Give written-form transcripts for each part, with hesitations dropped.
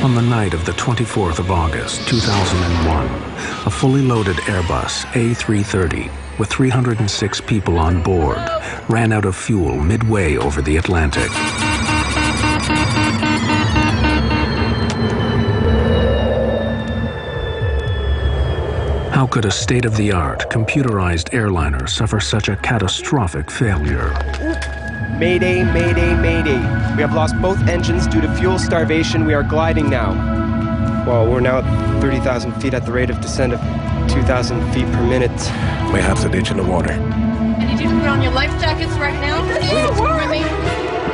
On the night of the 24th of August, 2001, a fully loaded Airbus A330 with 306 people on board ran out of fuel midway over the Atlantic. How could a state-of-the-art, computerized airliner suffer such a catastrophic failure? Mayday, mayday, mayday. We have lost both engines due to fuel starvation. We are gliding now. Well, we're now at 30,000 feet at the rate of descent of 2,000 feet per minute. May have a ditch in the water. I need you to put on your life jackets right now.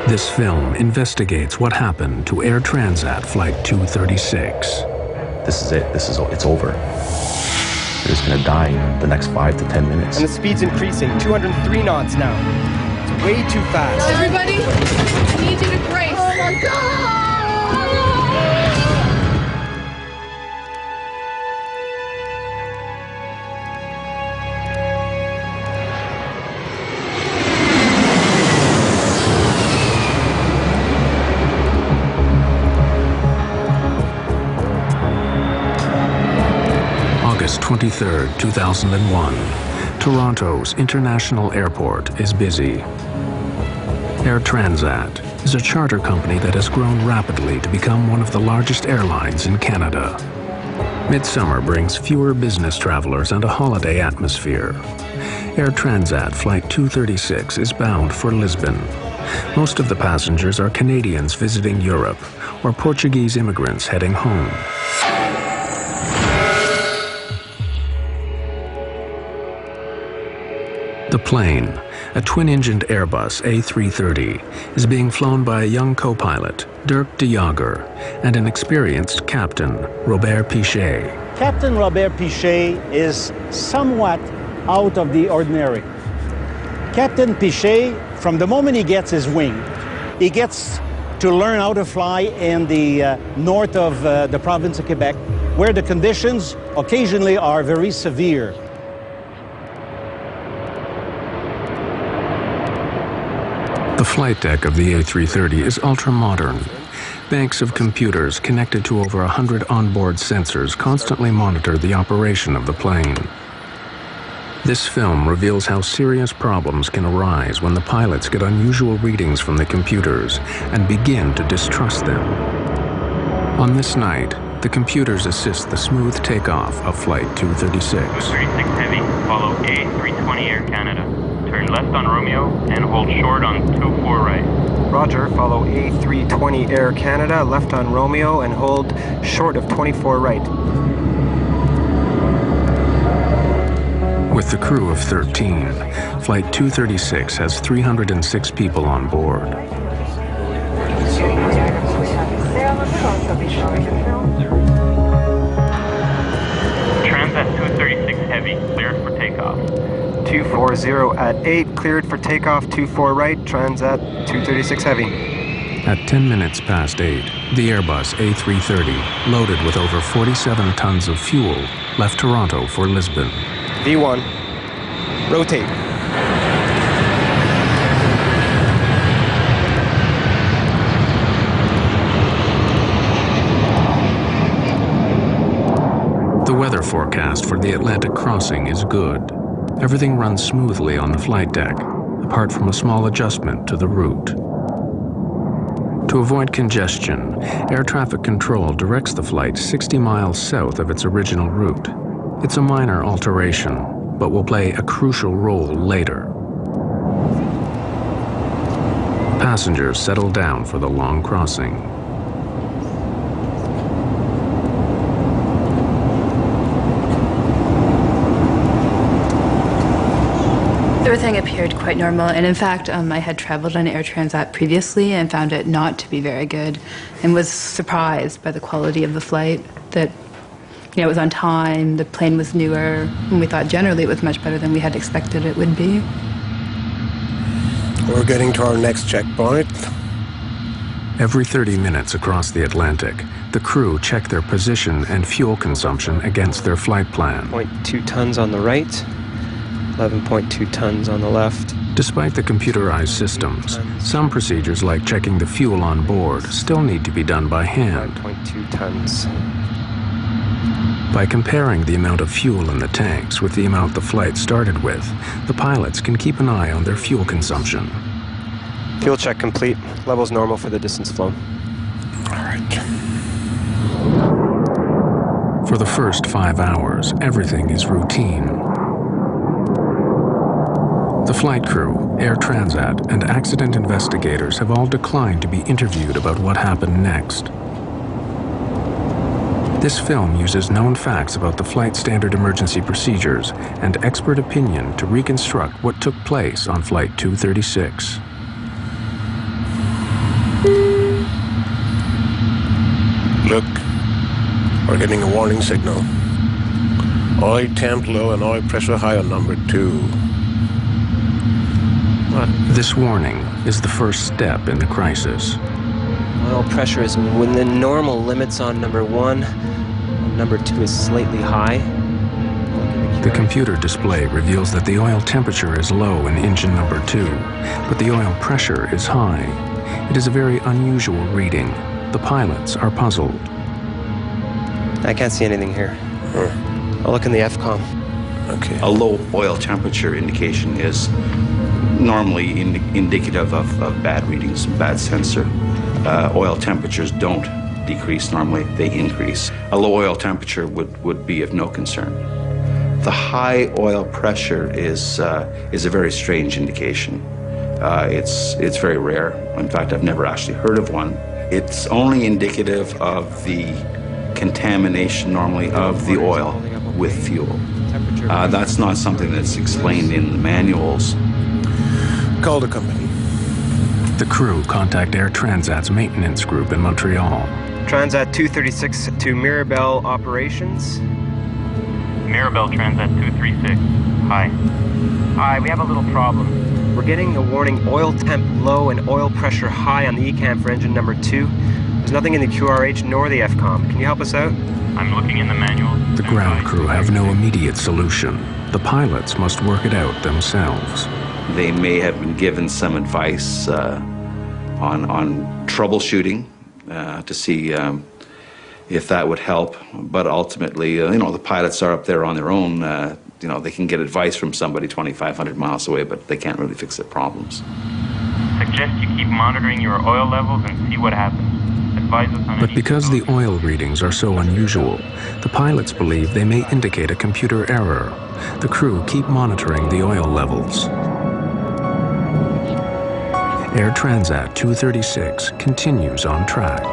This film investigates what happened to Air Transat Flight 236. This is it. It's over. They're just gonna die in the next 5 to 10 minutes. And the speed's increasing, 203 knots now. It's way too fast. Everybody, I need you to brace. Oh my God! August 23, 2001. Toronto's International Airport is busy. Air Transat is a charter company that has grown rapidly to become one of the largest airlines in Canada. Midsummer brings fewer business travelers and a holiday atmosphere. Air Transat Flight 236 is bound for Lisbon. Most of the passengers are Canadians visiting Europe or Portuguese immigrants heading home. The plane, a twin-engined Airbus A330, is being flown by a young co-pilot, Dirk de Jager, and an experienced captain, Robert Pichet. Captain Robert Pichet is somewhat out of the ordinary. Captain Pichet, from the moment he gets his wing, he gets to learn how to fly in the north of the province of Quebec, where the conditions occasionally are very severe. The flight deck of the A330 is ultra-modern. Banks of computers connected to over 100 onboard sensors constantly monitor the operation of the plane. This film reveals how serious problems can arise when the pilots get unusual readings from the computers and begin to distrust them. On this night, the computers assist the smooth takeoff of Flight 236. 236 Heavy, follow A320 Air Canada. Turn left on Romeo and hold short on 24 right. Roger, follow A320 Air Canada, left on Romeo and hold short of 24 right. With the crew of 13, Flight 236 has 306 people on board. Transat 236 Heavy, cleared for takeoff. 240 at 8, cleared for takeoff, 24 right, Transat 236 Heavy. At 10 minutes past 8, the Airbus A330, loaded with over 47 tons of fuel, left Toronto for Lisbon. V1, rotate. The weather forecast for the Atlantic crossing is good. Everything runs smoothly on the flight deck, apart from a small adjustment to the route. To avoid congestion, air traffic control directs the flight 60 miles south of its original route. It's a minor alteration, but will play a crucial role later. Passengers settle down for the long crossing. Everything appeared quite normal, and in fact, I had traveled on Air Transat previously and found it not to be very good, and was surprised by the quality of the flight, that it was on time, the plane was newer, and we thought generally it was much better than we had expected it would be. We're getting to our next checkpoint. Every 30 minutes across the Atlantic, the crew check their position and fuel consumption against their flight plan. 0.2 tons on the right. 11.2 tons on the left. Despite the computerized systems, some procedures like checking the fuel on board still need to be done by hand. 5.2 tons. By comparing the amount of fuel in the tanks with the amount the flight started with, the pilots can keep an eye on their fuel consumption. Fuel check complete. Levels normal for the distance flown. All right. For the first 5 hours, everything is routine. The flight crew, Air Transat, and accident investigators have all declined to be interviewed about what happened next. This film uses known facts about the flight standard emergency procedures and expert opinion to reconstruct what took place on Flight 236. Look, we're getting a warning signal. Oil temp low and oil pressure high on number 2. This warning is the first step in the crisis. Oil pressure is within normal limits on number 1. Number 2 is slightly high. The computer display reveals that the oil temperature is low in engine number 2, but the oil pressure is high. It is a very unusual reading. The pilots are puzzled. I can't see anything here. I'll look in the FCOM. Okay. A low oil temperature indication is normally indicative of bad readings, bad sensor. Oil temperatures don't decrease normally, they increase. A low oil temperature would be of no concern. The high oil pressure is a very strange indication. It's very rare. In fact, I've never actually heard of one. It's only indicative of the contamination normally of the oil with fuel. That's not something that's explained in the manuals. Call the company. The crew contact Air Transat's maintenance group in Montreal. Transat 236 to Mirabel Operations. Mirabel Transat 236. Hi. Hi, we have a little problem. We're getting a warning oil temp low and oil pressure high on the ECAM for engine number 2. There's nothing in the QRH nor the FCOM. Can you help us out? I'm looking in the manual. The ground crew have no immediate solution. The pilots must work it out themselves. They may have been given some advice on troubleshooting to see if that would help. But ultimately, the pilots are up there on their own. They can get advice from somebody 2,500 miles away, but they can't really fix their problems. Suggest you keep monitoring your oil levels and see what happens. Advise us on But because the oil readings are so unusual, the pilots believe they may indicate a computer error. The crew keep monitoring the oil levels. Air Transat 236 continues on track.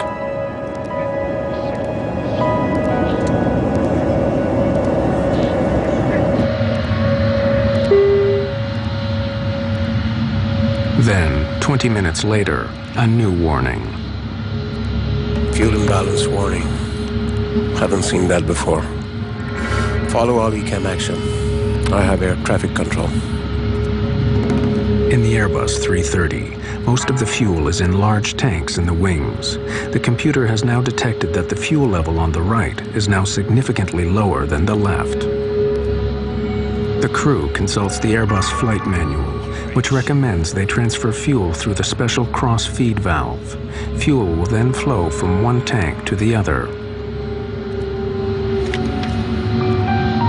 Then, 20 minutes later, a new warning. Fuel imbalance warning. Haven't seen that before. Follow all ECAM action. I have air traffic control. In the Airbus 330, most of the fuel is in large tanks in the wings. The computer has now detected that the fuel level on the right is now significantly lower than the left. The crew consults the Airbus flight manual, which recommends they transfer fuel through the special cross-feed valve. Fuel will then flow from one tank to the other.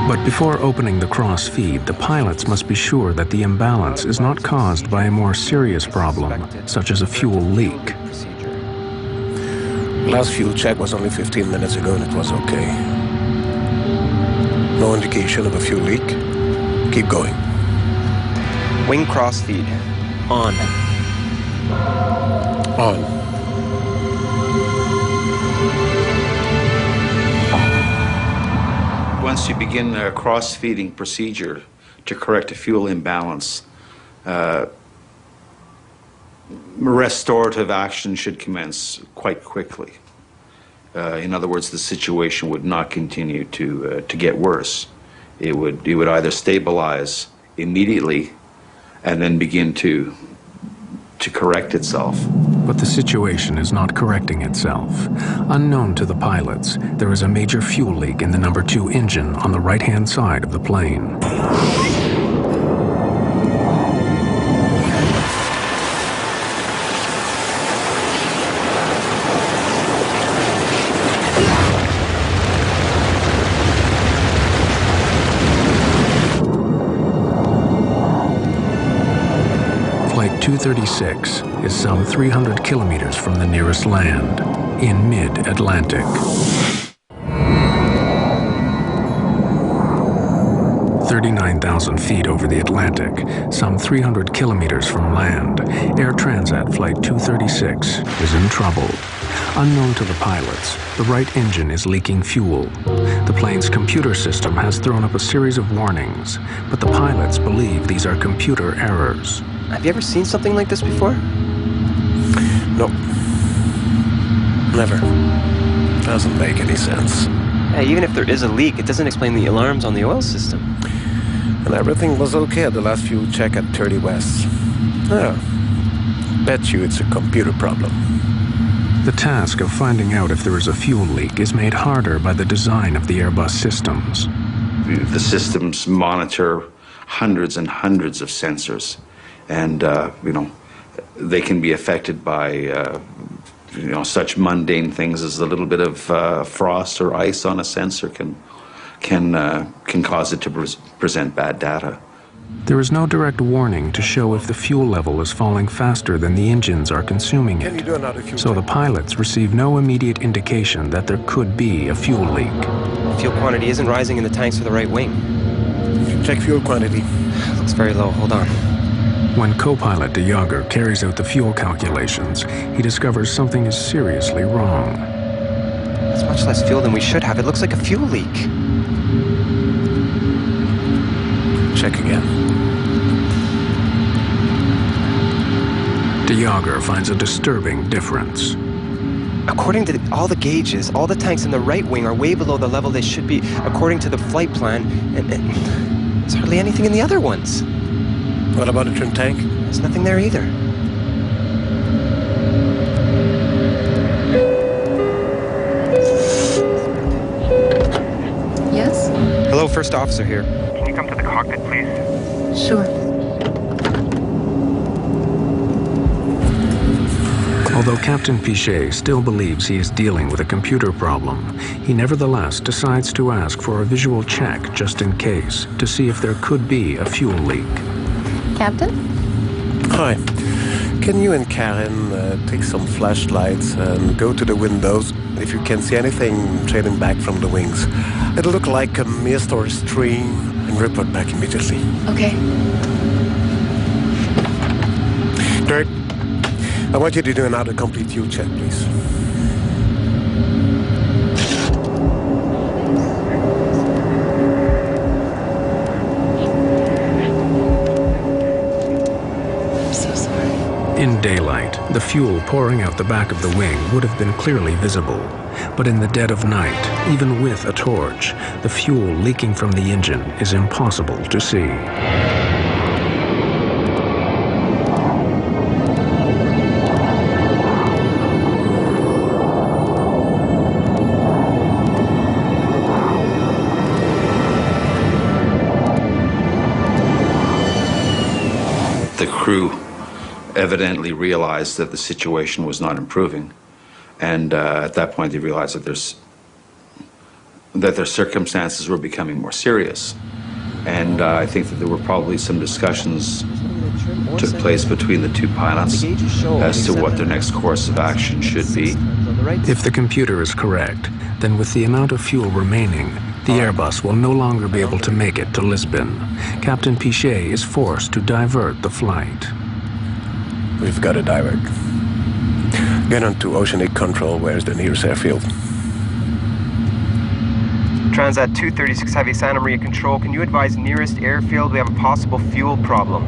But before opening the cross-feed, the pilots must be sure that the imbalance is not caused by a more serious problem, such as a fuel leak. Last fuel check was only 15 minutes ago and it was okay. No indication of a fuel leak. Keep going. Wing crossfeed. On. On. Once you begin a cross-feeding procedure to correct a fuel imbalance, restorative action should commence quite quickly. In other words, the situation would not continue to get worse. It would either stabilize immediately and then begin to correct itself. But the situation is not correcting itself. Unknown to the pilots, there is a major fuel leak in the number 2 engine on the right-hand side of the plane. 236 is some 300 kilometers from the nearest land, in mid-Atlantic. 39,000 feet over the Atlantic, some 300 kilometers from land, Air Transat Flight 236 is in trouble. Unknown to the pilots, the right engine is leaking fuel. The plane's computer system has thrown up a series of warnings, but the pilots believe these are computer errors. Have you ever seen something like this before? No. Never. Doesn't make any sense. Yeah, even if there is a leak, it doesn't explain the alarms on the oil system. And everything was okay at the last fuel check at 30 West. Yeah. Bet you it's a computer problem. The task of finding out if there is a fuel leak is made harder by the design of the Airbus systems. The systems monitor hundreds and hundreds of sensors, and they can be affected by such mundane things as a little bit of frost or ice on a sensor can cause it to present bad data. There is no direct warning to show if the fuel level is falling faster than the engines are consuming it, so the pilots receive no immediate indication that there could be a fuel leak. Fuel quantity isn't rising in the tanks for the right wing. Check fuel quantity. Looks very low. Hold on. When co-pilot de Jager carries out the fuel calculations, he discovers something is seriously wrong. That's much less fuel than we should have. It looks like a fuel leak. Check again. De Jager finds a disturbing difference. According to all the gauges, all the tanks in the right wing are way below the level they should be according to the flight plan, and there's hardly anything in the other ones. What about the trim tank? There's nothing there either. Yes? Hello, first officer here. Can you come to the cockpit, please? Sure. Although Captain Pichet still believes he is dealing with a computer problem, he nevertheless decides to ask for a visual check just in case, to see if there could be a fuel leak. Captain? Hi. Can you and Karen take some flashlights and go to the windows if you can see anything trailing back from the wings? It'll look like a mist or a stream, and report back immediately. Okay. Dirk, I want you to do another complete fuel check, please. In daylight, the fuel pouring out the back of the wing would have been clearly visible. But in the dead of night, even with a torch, the fuel leaking from the engine is impossible to see. The crew evidently realized that the situation was not improving, and at that point they realized that their circumstances were becoming more serious. And I think that there were probably some discussions took place between the two pilots as to what their next course of action should be. If the computer is correct, then with the amount of fuel remaining, the Airbus will no longer be able to make it to Lisbon. Captain Pichet is forced to divert the flight. We've got to divert. Get on to Oceanic Control. Where's the nearest airfield? Transat 236 Heavy, Santa Maria Control. Can you advise nearest airfield? We have a possible fuel problem.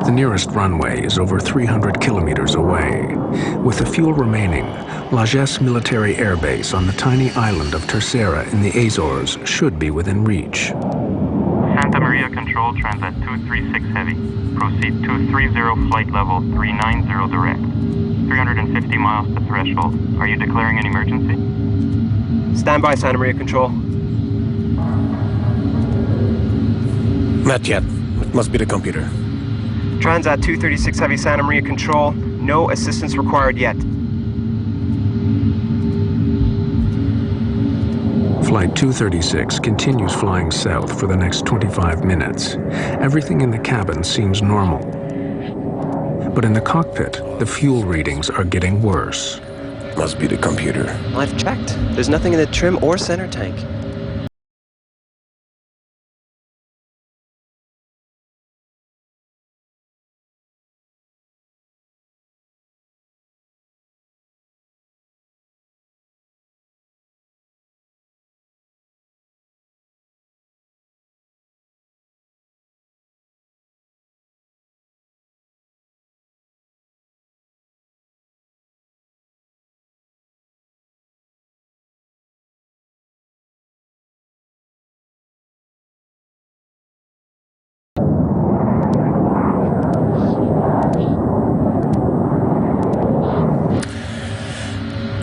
The nearest runway is over 300 kilometers away. With the fuel remaining, Lagesse Military Air Base on the tiny island of Terceira in the Azores should be within reach. Santa Maria Control, Transat 236 Heavy. Proceed 230, flight level 390 direct. 350 miles to threshold. Are you declaring an emergency? Stand by, Santa Maria Control. Not yet. It must be the computer. Transat 236 Heavy, Santa Maria Control. No assistance required yet. Flight 236 continues flying south for the next 25 minutes. Everything in the cabin seems normal. But in the cockpit, the fuel readings are getting worse. Must be the computer. I've checked. There's nothing in the trim or center tank.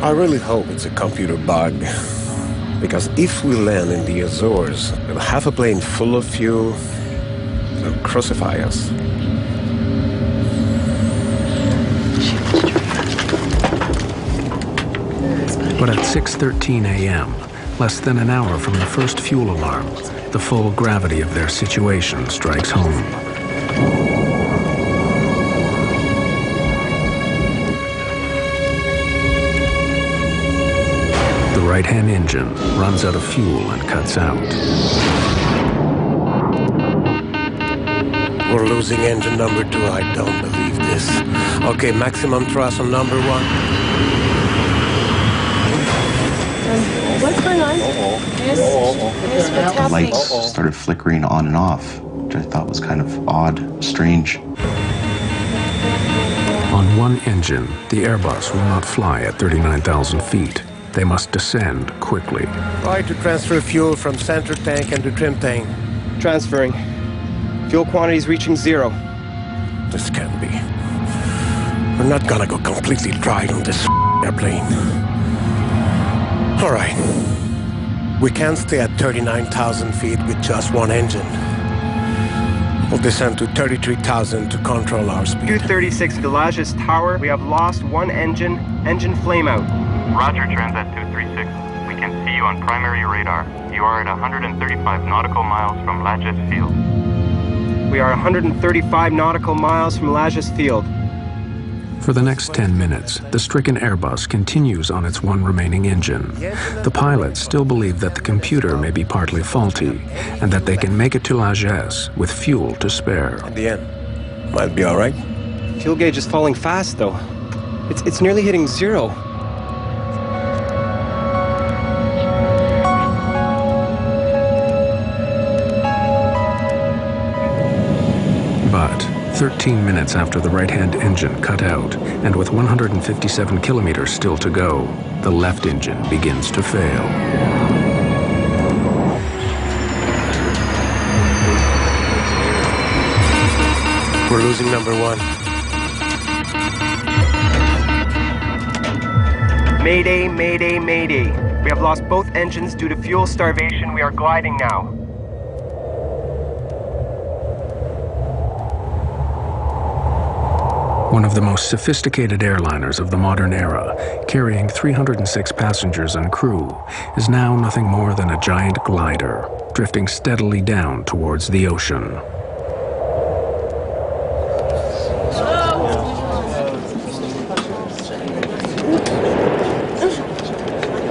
I really hope it's a computer bug. Because if we land in the Azores with half a plane full of fuel, they'll crucify us. But at 6:13 a.m., less than an hour from the first fuel alarm, the full gravity of their situation strikes home. The right-hand engine runs out of fuel and cuts out. We're losing engine number 2. I don't believe this. Okay, maximum thrust on number 1. What's going on? What's The happening? lights started flickering on and off, which I thought was kind of odd, strange. On one engine, the Airbus will not fly at 39,000 feet. They must descend quickly. Try to transfer fuel from center tank and to trim tank. Transferring. Fuel quantities reaching 0. This can't be. We're not gonna go completely dry on this airplane. All right. We can't stay at 39,000 feet with just one engine. We'll descend to 33,000 to control our speed. 236 Villages Tower. We have lost one engine. Engine flame out. Roger, Transat 236. We can see you on primary radar. You are at 135 nautical miles from Lajes Field. We are 135 nautical miles from Lajes Field. For the next 10 minutes, the stricken Airbus continues on its one remaining engine. The pilots still believe that the computer may be partly faulty and that they can make it to Lajes with fuel to spare. At the end, might be all right. Fuel gauge is falling fast, though. It's nearly hitting 0. But 13 minutes after the right-hand engine cut out, and with 157 kilometers still to go, the left engine begins to fail. We're losing number 1. Mayday, mayday, mayday. We have lost both engines due to fuel starvation. We are gliding now. One of the most sophisticated airliners of the modern era, carrying 306 passengers and crew, is now nothing more than a giant glider, drifting steadily down towards the ocean.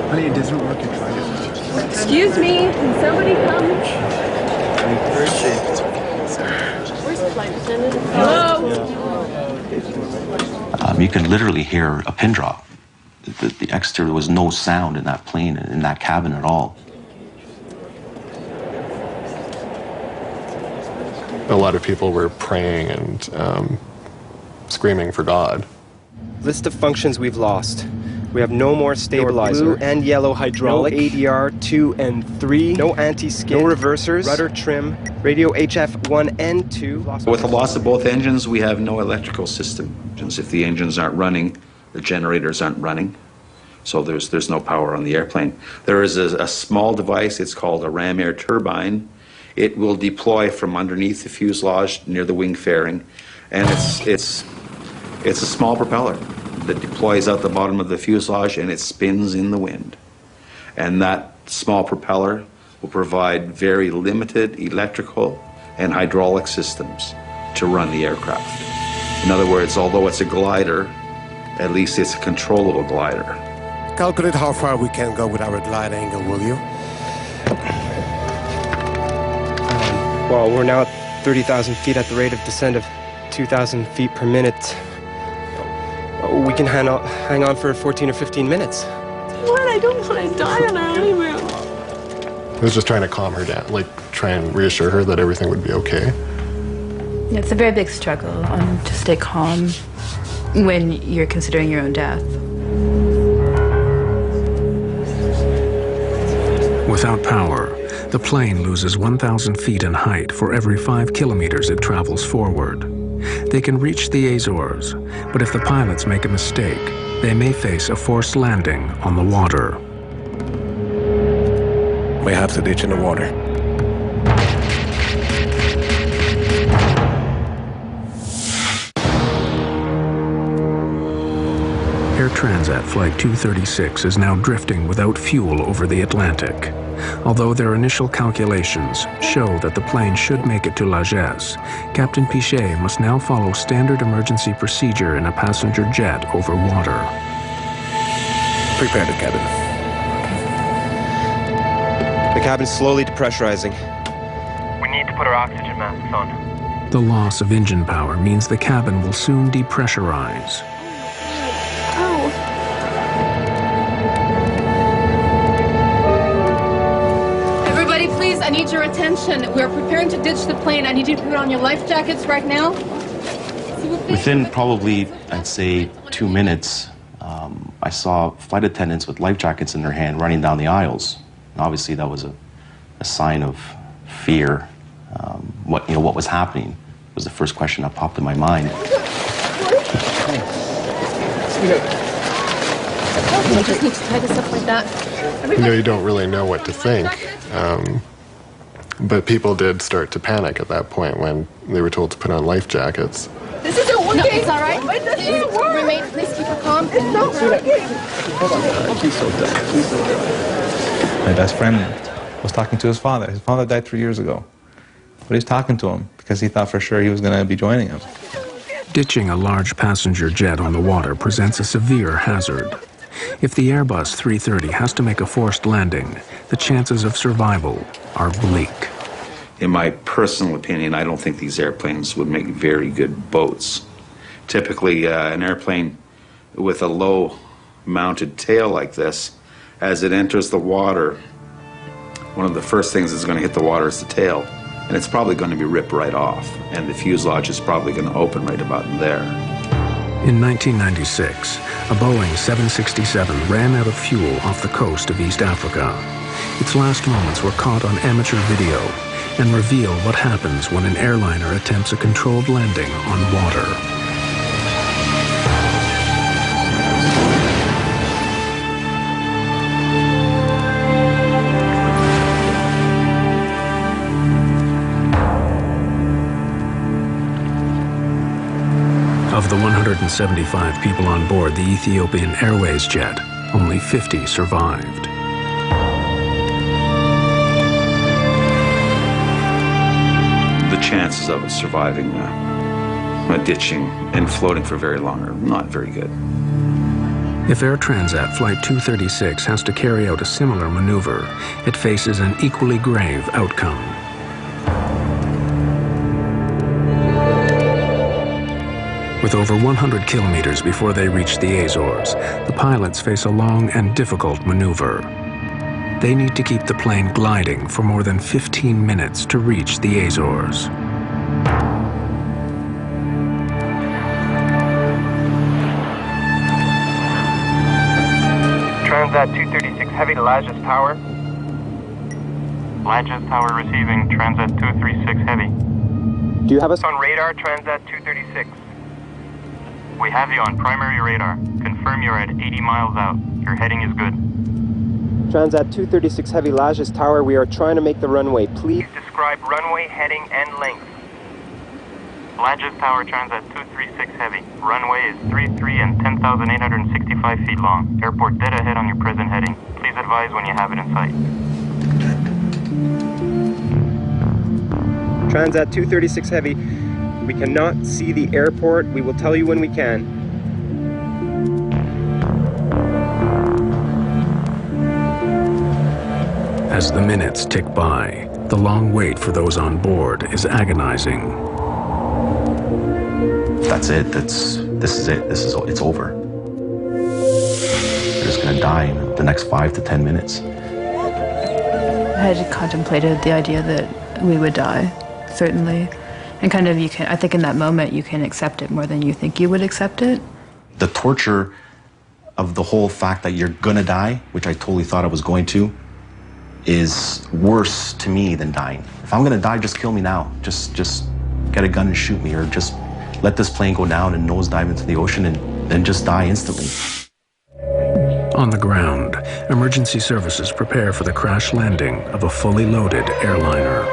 Honey, it doesn't work. You're trying to. Excuse me, can somebody come? Where's the flight attendant? Hello? You can literally hear a pin drop. The exterior, there was no sound in that plane, in that cabin at all. A lot of people were praying and screaming for God. List of functions we've lost. We have no more stabilizer. Blue and yellow hydraulic. No ADR 2 and 3. No anti-skid. No reversers. Rudder trim. Radio HF 1 and 2. With the loss of both engines, we have no electrical system. If the engines aren't running, the generators aren't running. So there's no power on the airplane. There is a small device, it's called a ram air turbine. It will deploy from underneath the fuselage near the wing fairing. And it's a small propeller that deploys out the bottom of the fuselage and it spins in the wind. And that small propeller will provide very limited electrical and hydraulic systems to run the aircraft. In other words, although it's a glider, at least it's a controllable glider. Calculate how far we can go with our glide angle, will you? Well, we're now at 30,000 feet at the rate of descent of 2,000 feet per minute. We can hang on for 14 or 15 minutes. What? I don't want to die on our honeymoon. I was just trying to calm her down, like try and reassure her that everything would be okay. Yeah, it's a very big struggle to stay calm when you're considering your own death. Without power, the plane loses 1,000 feet in height for every 5 kilometers it travels forward. They can reach the Azores, but if the pilots make a mistake, they may face a forced landing on the water. We have to ditch in the water. Air Transat Flight 236 is now drifting without fuel over the Atlantic. Although their initial calculations show that the plane should make it to Lajes, Captain Pichet must now follow standard emergency procedure in a passenger jet over water. Prepare the cabin. The cabin's slowly depressurizing. We need to put our oxygen masks on. The loss of engine power means the cabin will soon depressurize. Everybody, please, I need your attention. We're preparing to ditch the plane. I need you to put on your life jackets right now. Within probably, I'd say, 2 minutes, I saw flight attendants with life jackets in their hand running down the aisles. And obviously, that was a sign of fear. What was happening was the first question that popped in my mind. I just need to tie this up like that. You don't really know what to think. But people did start to panic at that point when they were told to put on life jackets. This isn't working. No, it's all right. Wait, this isn't working. Remain, please keep her calm. It's not working. She's so dead. My best friend was talking to his father. His father died 3 years ago. But he's talking to him because he thought for sure he was going to be joining him. Ditching a large passenger jet on the water presents a severe hazard. If the Airbus 330 has to make a forced landing, the chances of survival are bleak. In my personal opinion, I don't think these airplanes would make very good boats. Typically, an airplane with a low-mounted tail like this, as it enters the water, one of the first things that's going to hit the water is the tail, and it's probably going to be ripped right off, and the fuselage is probably going to open right about there. In 1996, a Boeing 767 ran out of fuel off the coast of East Africa. Its last moments were caught on amateur video and reveal what happens when an airliner attempts a controlled landing on water. Of the 175 people on board the Ethiopian Airways jet, only 50 survived. The chances of it surviving ditching and floating for very long are not very good. If Air Transat Flight 236 has to carry out a similar maneuver, it faces an equally grave outcome. With over 100 kilometers before they reach the Azores, the pilots face a long and difficult maneuver. They need to keep the plane gliding for more than 15 minutes to reach the Azores. Transat 236 Heavy to Lajes Tower. Lajes Tower receiving Transat 236 Heavy. Do you have us on radar, Transat 236? We have you on primary radar. Confirm you're at 80 miles out. Your heading is good. Transat 236 Heavy Lajes Tower, we are trying to make the runway. Please describe runway heading and length. Flages Tower Transat 236 Heavy. Runway is 33 and 10,865 feet long. Airport dead ahead on your present heading. Please advise when you have it in sight. Transat 236 Heavy. We cannot see the airport. We will tell you when we can. As the minutes tick by, the long wait for those on board is agonizing. That's it. This is it. It's over. They're just gonna die in the next 5 to 10 minutes. I had contemplated the idea that we would die, certainly. And kind of I think in that moment you can accept it more than you think you would accept it. The torture of the whole fact that you're gonna die, which I totally thought I was going to, is worse to me than dying. If I'm gonna die, just kill me now. Just get a gun and shoot me, or just let this plane go down and nosedive into the ocean and then just die instantly. On the ground, emergency services prepare for the crash landing of a fully loaded airliner.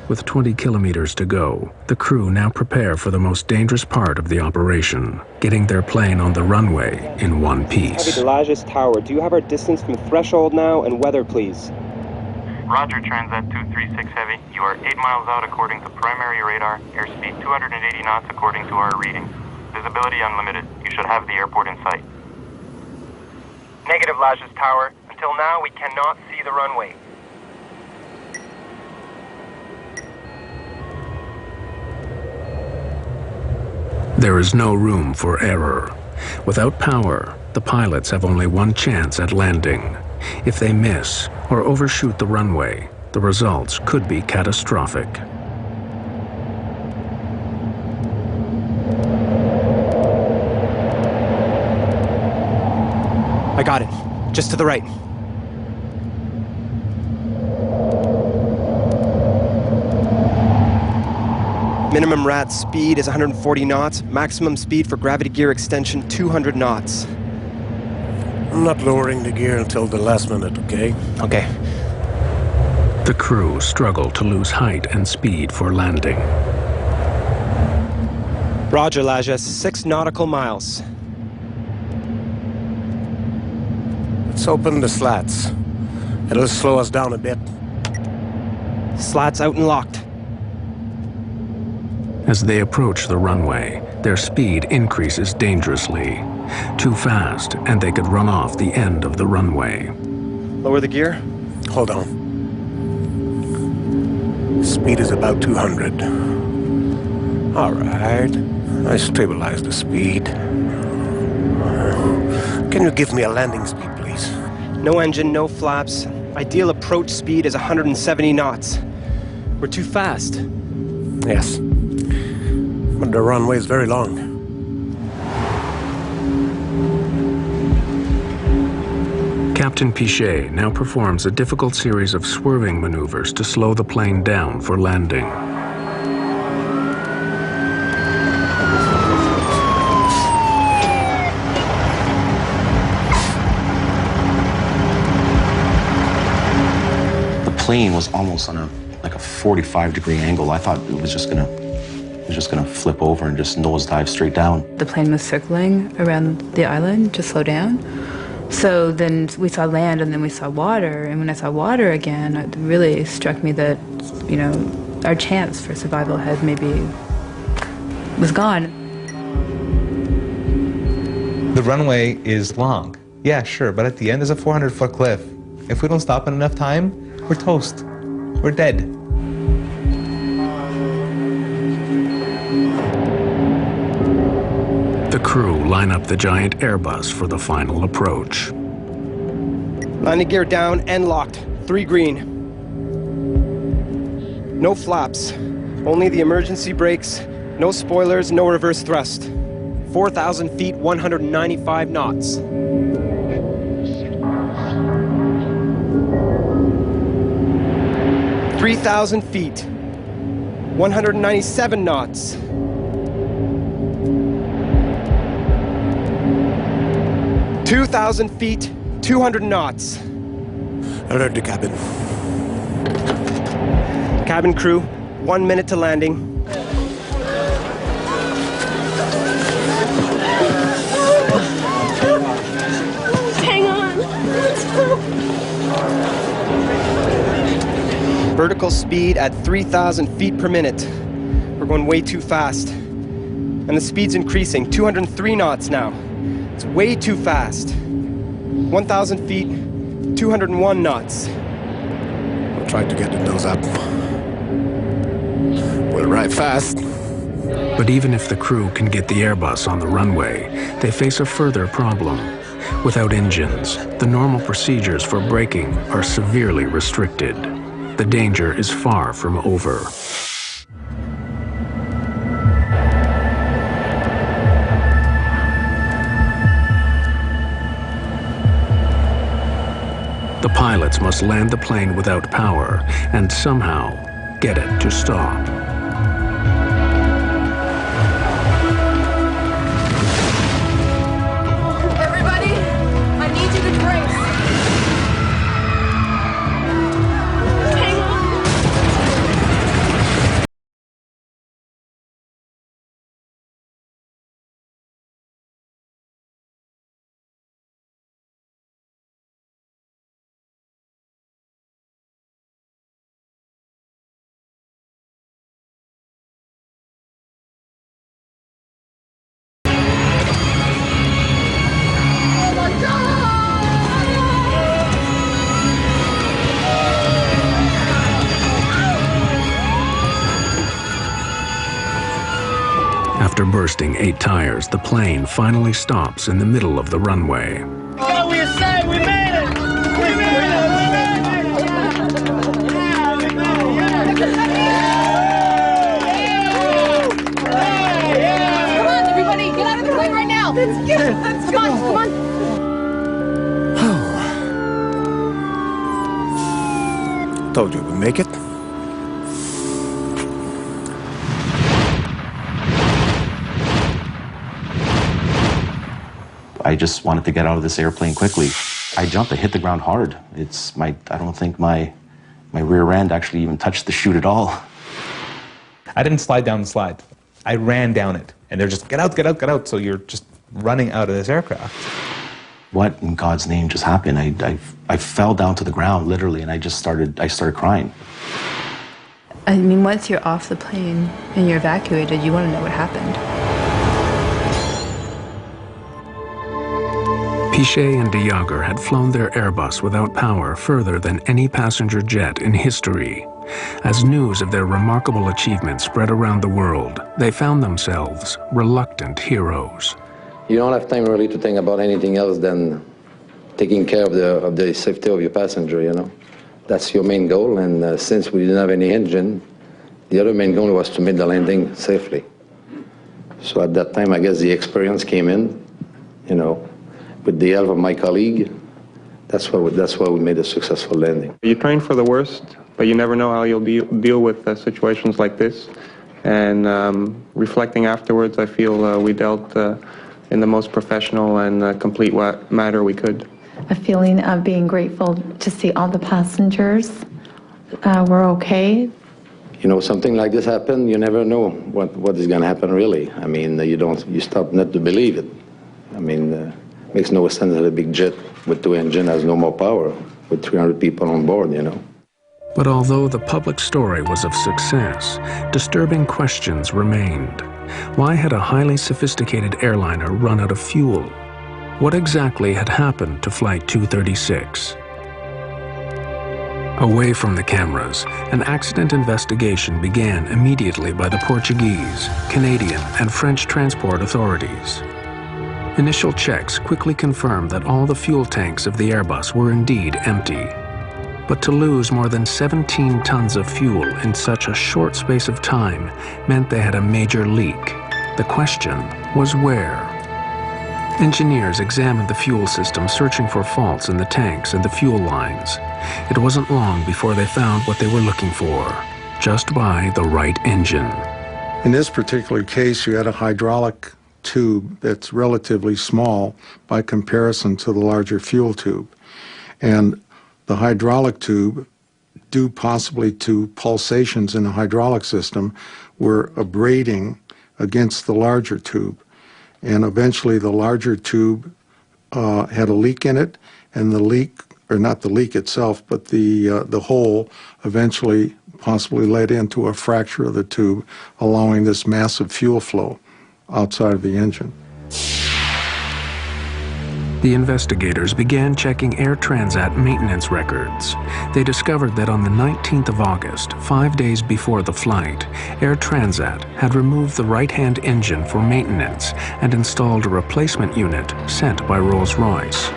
With 20 kilometers to go, the crew now prepare for the most dangerous part of the operation, getting their plane on the runway in one piece. Heavy to Lajes Tower. Do you have our distance from threshold now and weather, please? Roger, Transat 236 Heavy. You are 8 miles out according to primary radar. Airspeed 280 knots according to our readings. Visibility unlimited. You should have the airport in sight. Negative, Lajes Tower. Until now, we cannot see the runway. There is no room for error. Without power, the pilots have only one chance at landing. If they miss or overshoot the runway, the results could be catastrophic. I got it. Just to the right. Minimum RAT speed is 140 knots. Maximum speed for gravity gear extension, 200 knots. I'm not lowering the gear until the last minute, okay? Okay. The crew struggle to lose height and speed for landing. Roger, Lajes. 6 nautical miles. Let's open the slats. It'll slow us down a bit. Slats out and locked. As they approach the runway, their speed increases dangerously. Too fast, and they could run off the end of the runway. Lower the gear. Hold on. Speed is about 200. All right. I stabilized the speed. Can you give me a landing speed, please? No engine, no flaps. Ideal approach speed is 170 knots. We're too fast. Yes. But the runway is very long. Captain Pichet now performs a difficult series of swerving maneuvers to slow the plane down for landing. The plane was almost on a 45-degree angle. I thought it was just gonna flip over and just nosedive straight down. The plane was circling around the island to slow down. So then we saw land and then we saw water. And when I saw water again, it really struck me that, our chance for survival was gone. The runway is long. Yeah, sure, but at the end there's a 400-foot cliff. If we don't stop in enough time, we're toast. We're dead. The crew line up the giant Airbus for the final approach. Landing gear down and locked. 3 green. No flaps. Only the emergency brakes. No spoilers, no reverse thrust. 4,000 feet, 195 knots. 3,000 feet. 197 knots. "2,000 feet, 200 knots. Alert the cabin. Cabin crew, 1 minute to landing. Hang on. Let's go. Vertical speed at 3,000 feet per minute. We're going way too fast. And the speed's increasing, 203 knots now. It's way too fast. 1,000 feet, 201 knots. We'll try to get the nose up. We'll ride fast. But even if the crew can get the Airbus on the runway, they face a further problem. Without engines, the normal procedures for braking are severely restricted. The danger is far from over. The pilots must land the plane without power and somehow get it to stop. Everybody, I need you to brace. Hang on. After bursting 8 tires, the plane finally stops in the middle of the runway. What we say, we made it! We made it! We made it! Yeah, we made it! Yeah! Come on, everybody, get out of the plane right now. Let's get it. Come on, come on. Told you we'd make it. I just wanted to get out of this airplane quickly. I jumped, I hit the ground hard. I don't think my rear end actually even touched the chute at all. I didn't slide down the slide. I ran down it. And they're just, get out, get out, get out. So you're just running out of this aircraft. What in God's name just happened? I fell down to the ground, literally, and I started crying. I mean, once you're off the plane and you're evacuated, you want to know what happened. Pichet and de Jager had flown their Airbus without power further than any passenger jet in history. As news of their remarkable achievement spread around the world, they found themselves reluctant heroes. You don't have time really to think about anything else than taking care of the safety of your passenger, you know. That's your main goal, and since we didn't have any engine, the other main goal was to make the landing safely. So at that time, I guess the experience came in, you know, with the help of my colleague. That's why we made a successful landing. You train for the worst, but you never know how you'll deal with situations like this. And reflecting afterwards, I feel we dealt in the most professional and complete manner we could. A feeling of being grateful to see all the passengers were okay. You know, something like this happened, you never know what is going to happen really. I mean, you start not to believe it. I mean, it makes no sense that a big jet with 2 engines has no more power with 300 people on board, you know. But although the public story was of success, disturbing questions remained. Why had a highly sophisticated airliner run out of fuel? What exactly had happened to Flight 236? Away from the cameras, an accident investigation began immediately by the Portuguese, Canadian, and French transport authorities. Initial checks quickly confirmed that all the fuel tanks of the Airbus were indeed empty. But to lose more than 17 tons of fuel in such a short space of time meant they had a major leak. The question was where? Engineers examined the fuel system, searching for faults in the tanks and the fuel lines. It wasn't long before they found what they were looking for. Just buy the right engine. In this particular case, you had a hydraulic tube that's relatively small by comparison to the larger fuel tube. And the hydraulic tube, due possibly to pulsations in the hydraulic system, were abrading against the larger tube. And eventually the larger tube had a leak in it, and the leak, or not the leak itself, but the hole eventually possibly led into a fracture of the tube, allowing this massive fuel flow outside of the engine. The investigators began checking Air Transat maintenance records. They discovered that on the 19th of August, 5 days before the flight, Air Transat had removed the right-hand engine for maintenance and installed a replacement unit sent by Rolls-Royce.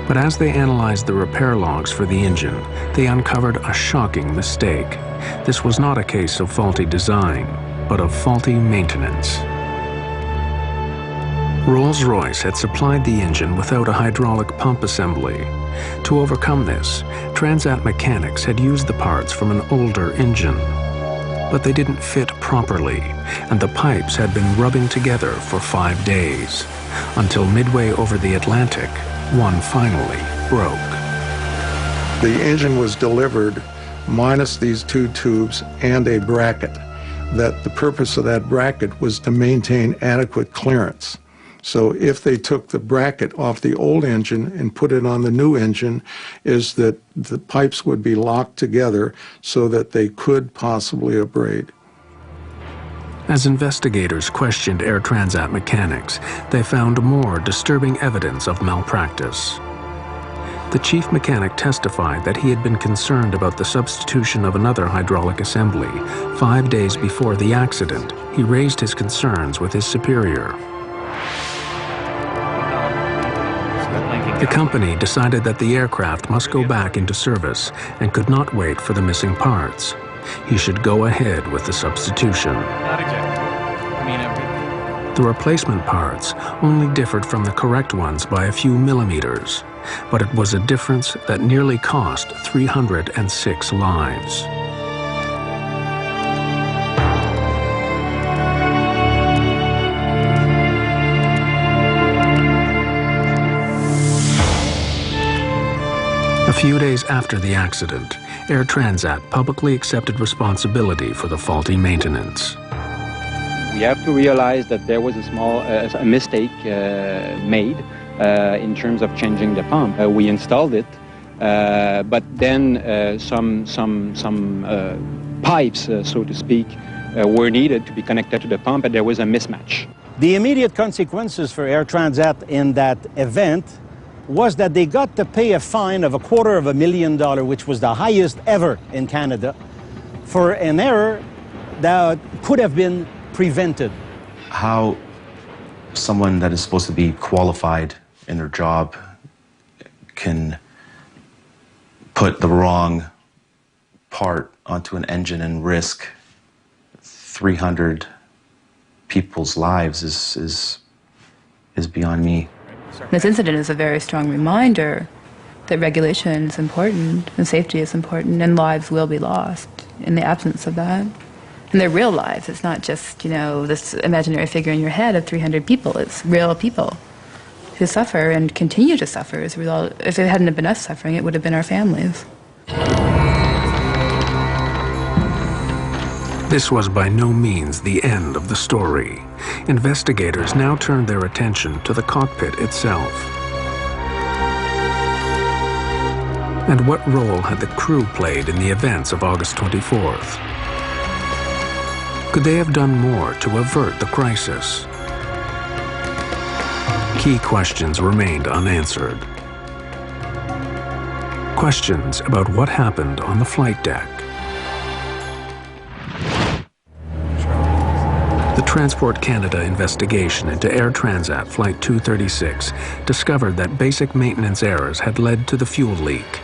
But as they analyzed the repair logs for the engine, they uncovered a shocking mistake. This was not a case of faulty design, but of faulty maintenance. Rolls-Royce had supplied the engine without a hydraulic pump assembly. To overcome this, Transat mechanics had used the parts from an older engine. But they didn't fit properly, and the pipes had been rubbing together for 5 days, until midway over the Atlantic, one finally broke. The engine was delivered minus these two tubes and a bracket. That the purpose of that bracket was to maintain adequate clearance. So if they took the bracket off the old engine and put it on the new engine, is that the pipes would be locked together so that they could possibly abrade. As investigators questioned Air Transat mechanics, they found more disturbing evidence of malpractice. The chief mechanic testified that he had been concerned about the substitution of another hydraulic assembly. 5 days before the accident, he raised his concerns with his superior. The company decided that the aircraft must go back into service and could not wait for the missing parts. He should go ahead with the substitution. The replacement parts only differed from the correct ones by a few millimeters, but it was a difference that nearly cost 306 lives. A few days after the accident, Air Transat publicly accepted responsibility for the faulty maintenance. We have to realize that there was a small mistake made in terms of changing the pump. We installed it, but then some pipes, so to speak, were needed to be connected to the pump, and there was a mismatch. The immediate consequences for Air Transat in that event was that they got to pay a fine of $250,000, which was the highest ever in Canada, for an error that could have been prevented. How someone that is supposed to be qualified in their job can put the wrong part onto an engine and risk 300 people's lives is beyond me. This incident is a very strong reminder that regulation is important and safety is important, and lives will be lost in the absence of that. And they're real lives. It's not just, this imaginary figure in your head of 300 people. It's real people who suffer and continue to suffer as a result. If it hadn't been us suffering, it would have been our families. This was by no means the end of the story. Investigators now turned their attention to the cockpit itself. And what role had the crew played in the events of August 24th? Could they have done more to avert the crisis? Key questions remained unanswered. Questions about what happened on the flight deck. The Transport Canada investigation into Air Transat Flight 236 discovered that basic maintenance errors had led to the fuel leak.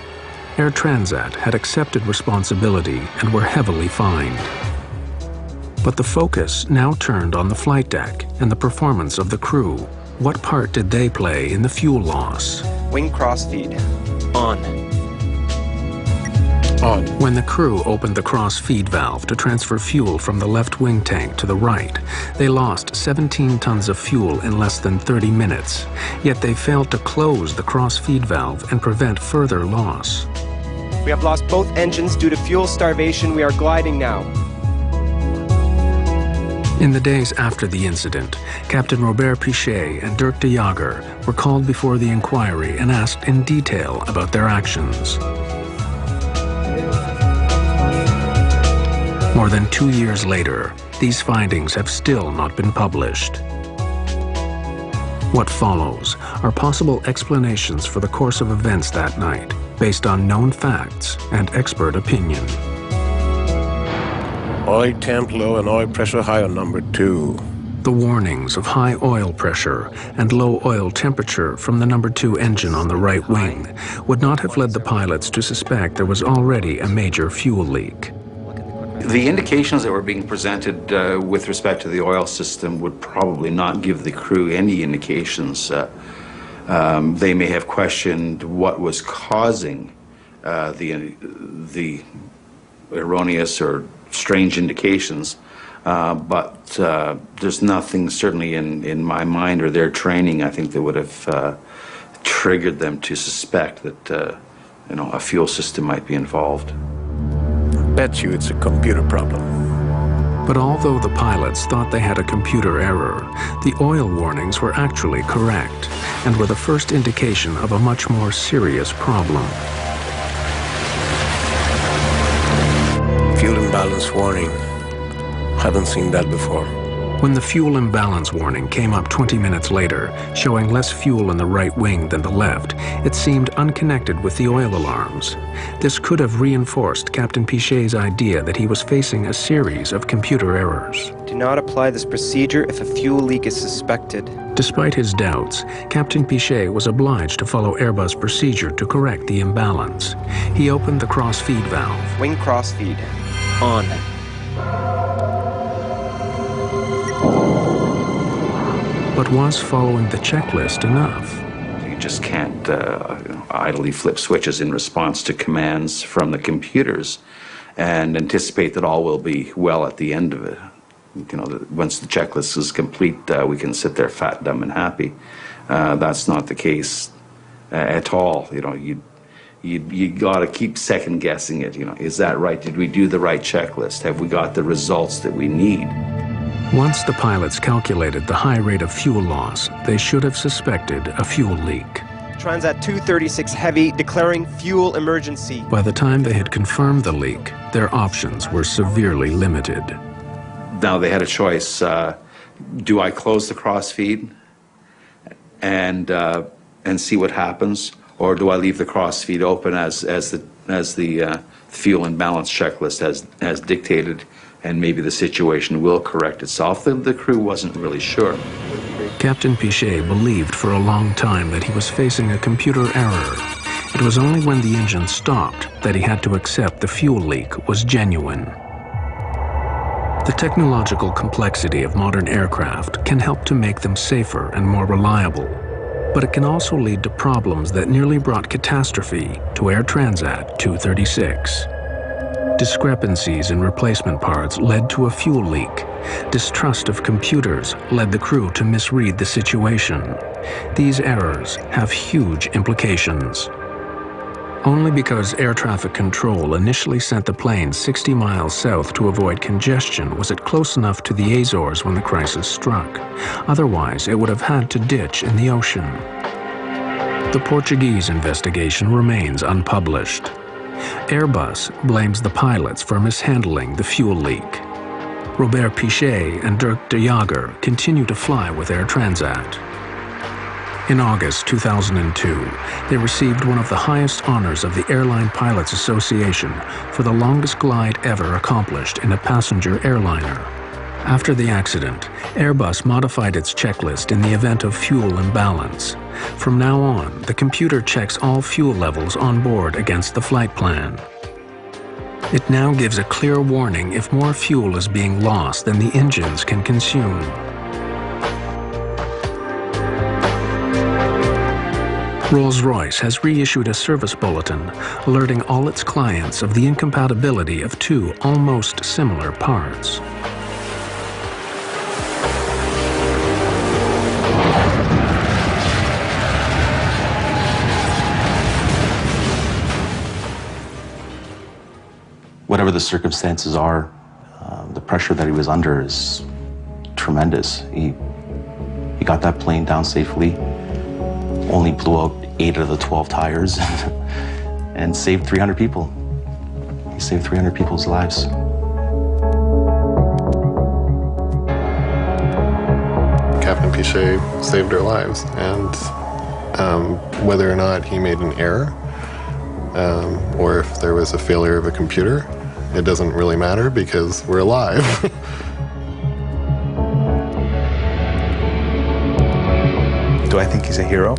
Air Transat had accepted responsibility and were heavily fined. But the focus now turned on the flight deck and the performance of the crew. What part did they play in the fuel loss? Wing crossfeed. On. On. When the crew opened the cross-feed valve to transfer fuel from the left wing tank to the right, they lost 17 tons of fuel in less than 30 minutes. Yet they failed to close the cross-feed valve and prevent further loss. We have lost both engines due to fuel starvation. We are gliding now. In the days after the incident, Captain Robert Pichet and Dirk de Jager were called before the inquiry and asked in detail about their actions. More than 2 years later, these findings have still not been published. What follows are possible explanations for the course of events that night, based on known facts and expert opinion. Oil temp low and oil pressure high on number 2. The warnings of high oil pressure and low oil temperature from the number 2 engine on the right wing would not have led the pilots to suspect there was already a major fuel leak. The indications that were being presented with respect to the oil system would probably not give the crew any indications. They may have questioned what was causing the erroneous or strange indications, but there's nothing certainly in my mind or their training, I think, that would have triggered them to suspect that a fuel system might be involved. Bet you it's a computer problem. But although the pilots thought they had a computer error, the oil warnings were actually correct and were the first indication of a much more serious problem. Fuel imbalance warning. Haven't seen that before. When the fuel imbalance warning came up 20 minutes later, showing less fuel in the right wing than the left, it seemed unconnected with the oil alarms. This could have reinforced Captain Pichet's idea that he was facing a series of computer errors. Do not apply this procedure if a fuel leak is suspected. Despite his doubts, Captain Pichet was obliged to follow Airbus procedure to correct the imbalance. He opened the cross-feed valve. Wing cross-feed. On. But was following the checklist enough? You just can't idly flip switches in response to commands from the computers and anticipate that all will be well at the end of it. Once the checklist is complete, we can sit there fat, dumb, and happy. That's not the case at all. You got to keep second guessing it. Is that right? Did we do the right checklist? Have we got the results that we need? Once the pilots calculated the high rate of fuel loss, they should have suspected a fuel leak. Transat 236 Heavy declaring fuel emergency. By the time they had confirmed the leak, their options were severely limited. Now they had a choice. Do I close the crossfeed and see what happens, or do I leave the crossfeed open as the fuel imbalance checklist has dictated, and maybe the situation will correct itself? The crew wasn't really sure. Captain Pichet believed for a long time that he was facing a computer error. It was only when the engine stopped that he had to accept the fuel leak was genuine. The technological complexity of modern aircraft can help to make them safer and more reliable, but it can also lead to problems that nearly brought catastrophe to Air Transat 236. Discrepancies in replacement parts led to a fuel leak. Distrust of computers led the crew to misread the situation. These errors have huge implications. Only because air traffic control initially sent the plane 60 miles south to avoid congestion was it close enough to the Azores when the crisis struck. Otherwise, it would have had to ditch in the ocean. The Portuguese investigation remains unpublished. Airbus blames the pilots for mishandling the fuel leak. Robert Pichet and Dirk de Jager continue to fly with Air Transat. In August 2002, they received one of the highest honors of the Airline Pilots Association for the longest glide ever accomplished in a passenger airliner. After the accident, Airbus modified its checklist in the event of fuel imbalance. From now on, the computer checks all fuel levels on board against the flight plan. It now gives a clear warning if more fuel is being lost than the engines can consume. Rolls-Royce has reissued a service bulletin alerting all its clients of the incompatibility of two almost similar parts. Whatever the circumstances are, the pressure that he was under is tremendous. He got that plane down safely, only blew out 8 of the 12 tires, and saved 300 people. He saved 300 people's lives. Captain Pichet saved our lives, and whether or not he made an error, or if there was a failure of a computer, it doesn't really matter because we're alive. Do I think he's a hero?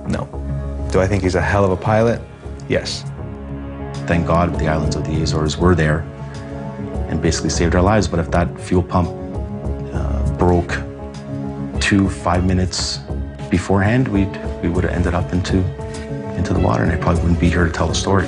No. Do I think he's a hell of a pilot? Yes. Thank God the islands of the Azores were there and basically saved our lives. But if that fuel pump broke 5 minutes beforehand, we would have ended up into the water, and I probably wouldn't be here to tell the story.